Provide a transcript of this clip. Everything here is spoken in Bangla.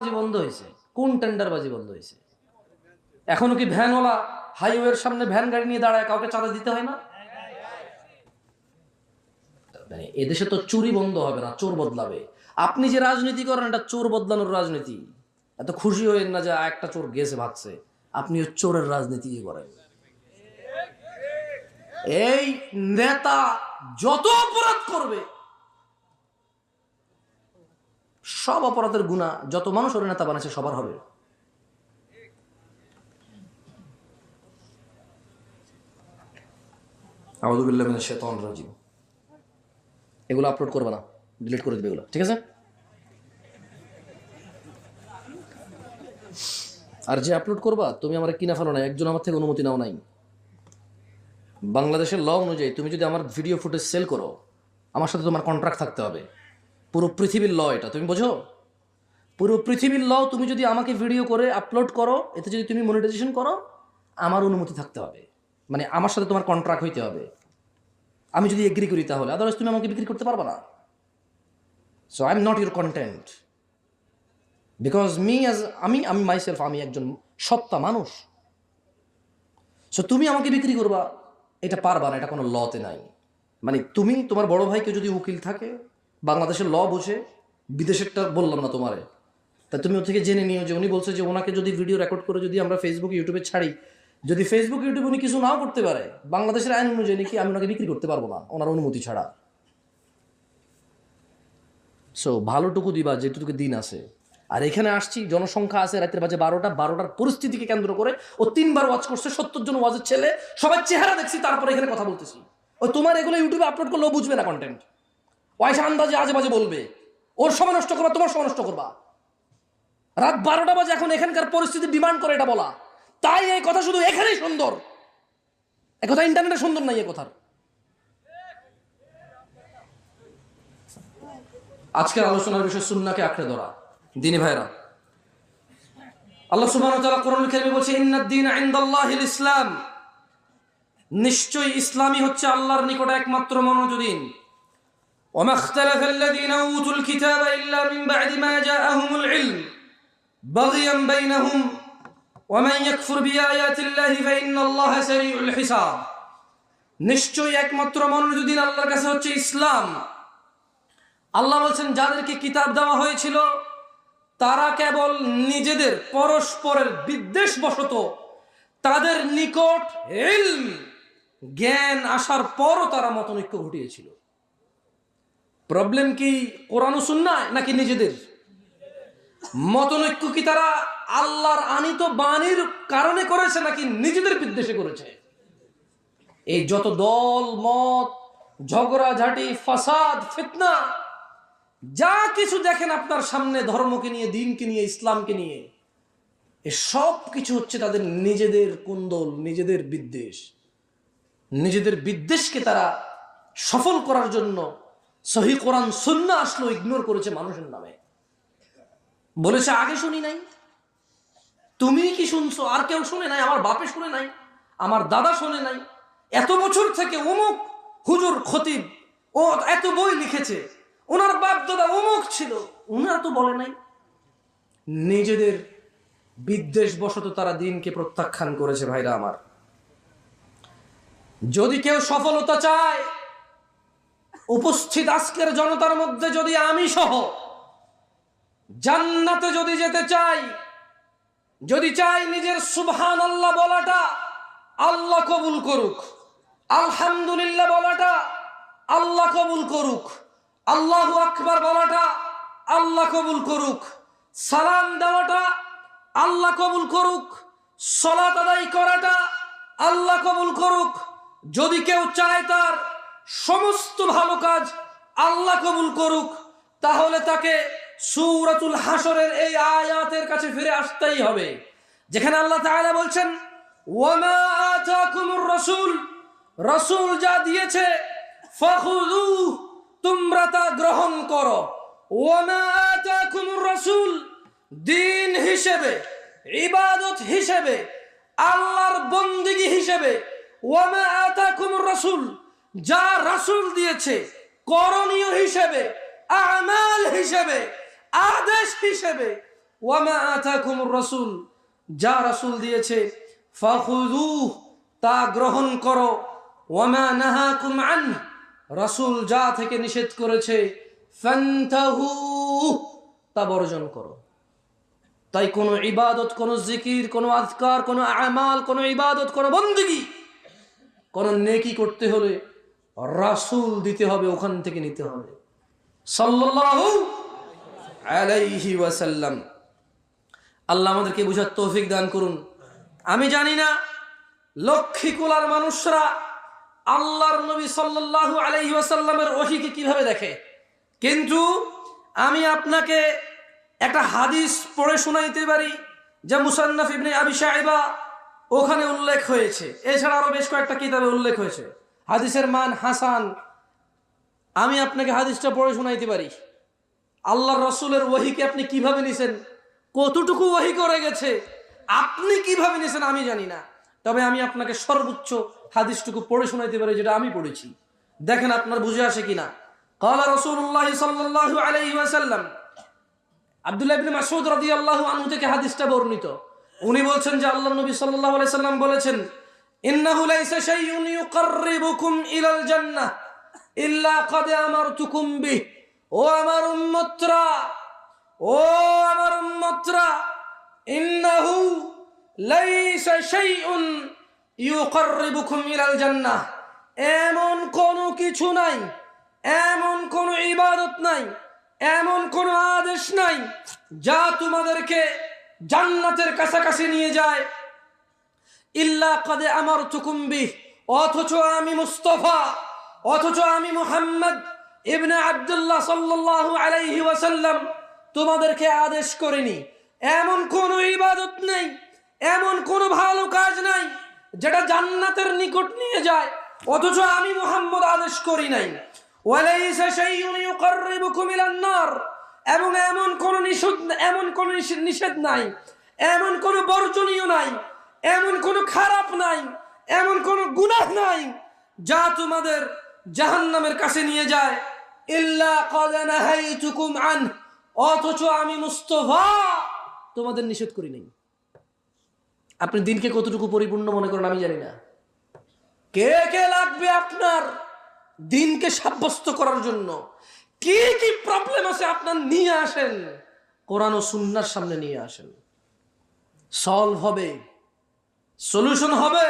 বন্ধ হয়েছে? কোন টেন্ডারবাজি বন্ধ হয়েছে? এখনো কি ভ্যানওয়ালা হাইওয়ের সামনে ভ্যান গাড়ি নিয়ে দাঁড়ায়, কাউকে চাঁদা দিতে হয় না? মানে এদেশে তো চুরি বন্ধ হবে না, চোর বদলাবে। আপনি যে রাজনীতি করেন এটা চোর বদলানোর রাজনীতি। এত খুশি হইেন না যে একটা চোর গেছে ভাগছে। আপনি চোরের রাজনীতি করেন। এই নেতা যত অপরাধ করবে, সব অপরাধের গুনাহ যত মানুষ ওর নেতা বানাচ্ছে সবার হবে। আউযু বিল্লাহি মিনাশ শাইতানির রাজিম। এগুলো আপলোড করবে না, ডিলিট করে দিবে এগুলো, ঠিক আছে? আর যে আপলোড করবা তুমি আমার কিনা ফেলো না, একজন আমার থেকে অনুমতি নাও নাই। বাংলাদেশের ল অনুযায়ী তুমি যদি আমার ভিডিও ফুটেজ সেল করো, আমার সাথে তোমার কন্ট্রাক্ট থাকতে হবে। পুরো পৃথিবীর ল এটা, তুমি বোঝো? পুরো পৃথিবীর ল, তুমি যদি আমাকে ভিডিও করে আপলোড করো, এতে যদি তুমি মনিটাইজেশন করো, আমার অনুমতি থাকতে হবে। মানে আমার সাথে তোমার কন্ট্রাক্ট হইতে হবে। আমি যদি এগ্রি করি তাহলে, আদারওয়াইজ তুমি আমাকে বিক্রি করতে পারবে না। So I am not your content, because me as আমি মাইসেলফ, আমি একজন সত্তা মানুষ। সো তুমি আমাকে বিক্রি করবা, এটা পারবা না, এটা কোনো লতে নাই। মানে তুমি তোমার বড় ভাইকে যদি উকিল থাকে, বাংলাদেশের ল বুঝে, বিদেশেরটা বললাম না তোমারে, তা তুমি ওর থেকে জেনে নিও যে উনি বলছে যে ওনাকে যদি ভিডিও রেকর্ড করে যদি আমরা ফেসবুক ইউটিউবে ছাড়ি, যদি ফেসবুক ইউটিউবে উনি কিছু নাও করতে পারে, বাংলাদেশের আইন অনুযায়ী নাকি আমি ওনাকে বিক্রি করতে পারবো না ওনার অনুমতি ছাড়া। সো ভালোটুকু দিবা যেটুকু দিন আছে। আর এখানে আসছি, জনসংখ্যা আছে রাতের বাজে 12টার পরিস্থিতিকে কেন্দ্র করে ও 3বার ওয়াচ করছে, 70 জন ওয়াজের ছেলে, সবাই চেহারা দেখছি, তারপরে এখানে কথা বলতেছি। ওই তোমার এগুলো ইউটিউবে আপলোড করলেও বুঝবে না কন্টেন্ট, ওয়াইসা আন্দাজে আজে বাজে বলবে, ওর সময় নষ্ট করবা, তোমার সময় নষ্ট করবা। রাত 12টা বাজে, এখন এখানকার পরিস্থিতি ডিমান্ড করে এটা বলা, তাই এই কথা শুধু এখানেই সুন্দর, একথা ইন্টারনেটে সুন্দর নাই। এ কথার আজকের আলোচনার বিষয় সুন্নাহকে আঁকড়ে ধরা। দিনী ভাইরা, আল্লাহ সুবহানাহু ওয়া তাআলা কোরআনুল কারীমে বলছে, ইন্নাদ-দীনা ইনদাল্লাহিল ইসলাম, নিশ্চয়ই ইসলামই হচ্ছে আল্লাহর নিকট একমাত্র মনোনীত দ্বীন। ওয়া মাখতালাফাল্লাযীনা উতুল কিতাবা ইল্লা মিন বা'দি মা জাআহুমুল ইলম বাগিয়ান বাইনাহুম ওয়া মান ইয়াকফুর বিআয়াতিল্লাহি ফাইন্নাল্লাহা সারিউল হিসাব। নিশ্চয়ই একমাত্র মনোনীত দ্বীন আল্লাহর কাছে হচ্ছে ইসলাম। আল্লাহ বলছেন, যাদেরকে কিতাব দেওয়া হয়েছিল তারা কেবল নিজেদের পরস্পরের বিদ্বেষবশত তাদের নিকট ইলম, জ্ঞান আসার পরও তারা মতনৈক্য ঘটিয়েছিল। প্রবলেম কি কোরআন ও সুন্নাহ নাকি নিজেদের মতনৈক্য? কি তারা আল্লাহর আনিত বাণীর কারণে করেছে নাকি নিজেদের বিদ্বেষে করেছে? এই যত দল মত, ঝগড়াঝাটি, ফাসাদ, ফিতনা, যা কিছু দেখেন আপনার সামনে ধর্মকে নিয়ে, দ্বীনকে নিয়ে, ইসলামকে নিয়ে, এ সব কিছু হচ্ছে তাদের নিজেদের কুন্দল, নিজেদের বিদ্বেষ। নিজেদের বিদ্বেষকে তারা সফল করার জন্য সহি কোরআন সুন্নাহ আসলো ইগনোর করেছে মানুষের নামে। বলেছে আগে শুনি নাই, তুমি কি শুনছো? আর কেউ শুনে নাই? আমার বাপে শুনে নাই, আমার দাদা শুনে নাই, এত বছর থেকে অমুক হুজুর খতিব ও এত বই লিখেছে, ওনার বাপ দাদা অমুক ছিল, ওনারা তো বলে নাই। নিজেদের বিদ্বেষ বশত তারা দ্বীনকে প্রত্যাখ্যান করেছে। ভাইরা আমার, যদি কেউ সফলতা চায়, উপস্থিত আজকের জনতার মধ্যে যদি আমি সহ জান্নাতে যদি যেতে চাই, যদি চাই নিজের সুবহানাল্লাহ বলাটা আল্লাহ কবুল করুক, আলহামদুলিল্লাহ বলাটা আল্লাহ কবুল করুক, আল্লাহু আকবার বলাটা আল্লাহ কবুল করুক, সালাম দেওয়াটা আল্লাহ কবুল করুক, সালাত আদায় করাটা আল্লাহ কবুল করুক, যদি কেউ চায় তার সমস্ত ভালো কাজ আল্লাহ কবুল করুক, তাহলে তাকে সূরাতুল হাশরের এই আয়াতের কাছে ফিরে আসতেই হবে, যেখানে আল্লাহ তাআলা বলছেন, ওয়া মা আতাকুমুর রাসূল, রাসূল যা দিয়েছে, ফাখুযুহু, তোমরা তা গ্রহণ করো। ওয়া মা আতাকুমুর রাসূল, দ্বীন হিসেবে, ইবাদত হিসেবে, আল্লাহর বন্দেগী হিসেবে, ওয়া মা আতাকুমুর রাসূল, যা রাসূল দিয়েছে করণীয় হিসেবে, আমাল হিসেবে, আদেশ হিসেবে, ওয়ামা আতাকুমুর রাসূল, যা রাসূল দিয়েছে, ফাখুযুহু, তা গ্রহণ করো, ওয়ামা নাহাকুম আনহু, রাসূল যা থেকে নিষেধ করেছে, ফান্তাহু, তা বর্জন করো। তাই কোনো ইবাদত, কোনো জিকির, কোনো আযকার, কোনো আমাল, কোনো ইবাদত, কোনো বন্দেগী, কোনো নেকি করতে হলে রাসূল দিতে হবে, ওখান থেকে নিতে হবে সাল্লাল্লাহু আলাইহি ওয়াসাল্লাম। আল্লাহ আমাদেরকে বুঝার তৌফিক দান করুন। আমি জানি না লক্ষ্মীকুলার মানুষরা আল্লাহর নবী সাল্লাল্লাহু আলাইহি ওয়াসাল্লামের ওহীকে কিভাবে দেখে, কিন্তু আমি আপনাকে একটা হাদিস পড়ে শোনাইতে পারি, যা মুসান্নাফ ইবনে আবি শাইবা ওখানে উল্লেখ হয়েছে, এছাড়া আরো বেশ কয়েকটা কিতাবে উল্লেখ হয়েছে। হাদিসের মান হাসান। আমি আপনাকে হাদিসটা পড়ে শোনাইতে পারি। আল্লাহর রাসূলের ওহীকে আপনি কিভাবে নিছেন, কতটুকু ওহী করে গেছে, আপনি কিভাবে নিছেন আমি জানি না, তবে আমি আপনাকে সর্বোচ্চ হাদিসটুকু পড়ে শোনাইতে পারি যেটা আমি পড়েছি। দেখেন আপনার বুঝে আসে কিনা। ক্বালা রাসূলুল্লাহ সাল্লাল্লাহু আলাইহি ওয়াসাল্লাম, আব্দুল্লাহ ইবনে মাসউদ রাদিয়াল্লাহু আনহু থেকে হাদিসটা বর্ণিত। উনি বলছেন যে আল্লাহর নবী সাল্লাল্লাহু আলাইহি সাল্লাম বলেছেন, ইন্নাহু লাইসা শাইউন ইউকাররিবুকুম ইলাল জান্নাহ ইল্লা ক্বাদ আমারতুকুম বিহি। ও আমার উম্মতরা, ও আমার উম্মতরা, ইন্নাহু লাইসা শাইউন ইউকাররিবুকুম ইলাল জান্নাহ, এমন কোনো কিছু নাই, এমন কোনো ইবাদত নাই, এমন কোনো আদেশ নাই যা তোমাদেরকে জান্নাতের কাছাকাছি নিয়ে যায়, ইল্লা ক্বাদ আমারতুকুম বিহি, অথচ আমি মুস্তাফা, অথচ আমি মুহাম্মদ ইবনে আব্দুল্লাহ সাল্লাল্লাহু আলাইহি ওয়াসাল্লাম তোমাদেরকে আদেশ করিনি। এমন কোনো ইবাদত নেই, এমন কোনো ভালো কাজ নাই যেটা জান্নাতের নিকট নিয়ে যায়, অথচ আমি মুহাম্মদ আদেশ করি নাই। ওয়ালাইসা শাইউন ইউকাররিবুকুম ইলান নার, এবং এমন কোনো নিষেধ নাই, এমন কোনো বর্জনীয় নাই, এমন কোনো খারাপ নাই, এমন কোনো গুনাহ নাই যা তোমাদের জাহান্নামের কাছে নিয়ে যায়, ইল্লা ক্বাদ নাহাইতুকুম আন, অথচ আমি মুস্তাফা তোমাদের নিষেধ করি নাই। আপনি দিনকে কতটুকু পরিপূর্ণ মনে করেন আমি জানি না। কে কে লাগবে আপনার দিনকে সাব্যস্ত করার জন্য? কি কি প্রবলেম আছে আপনার, নিয়ে আসেন, কোরআন ও সুন্নাহর সামনে নিয়ে আসেন, সলভ হবে, সলিউশন হবে।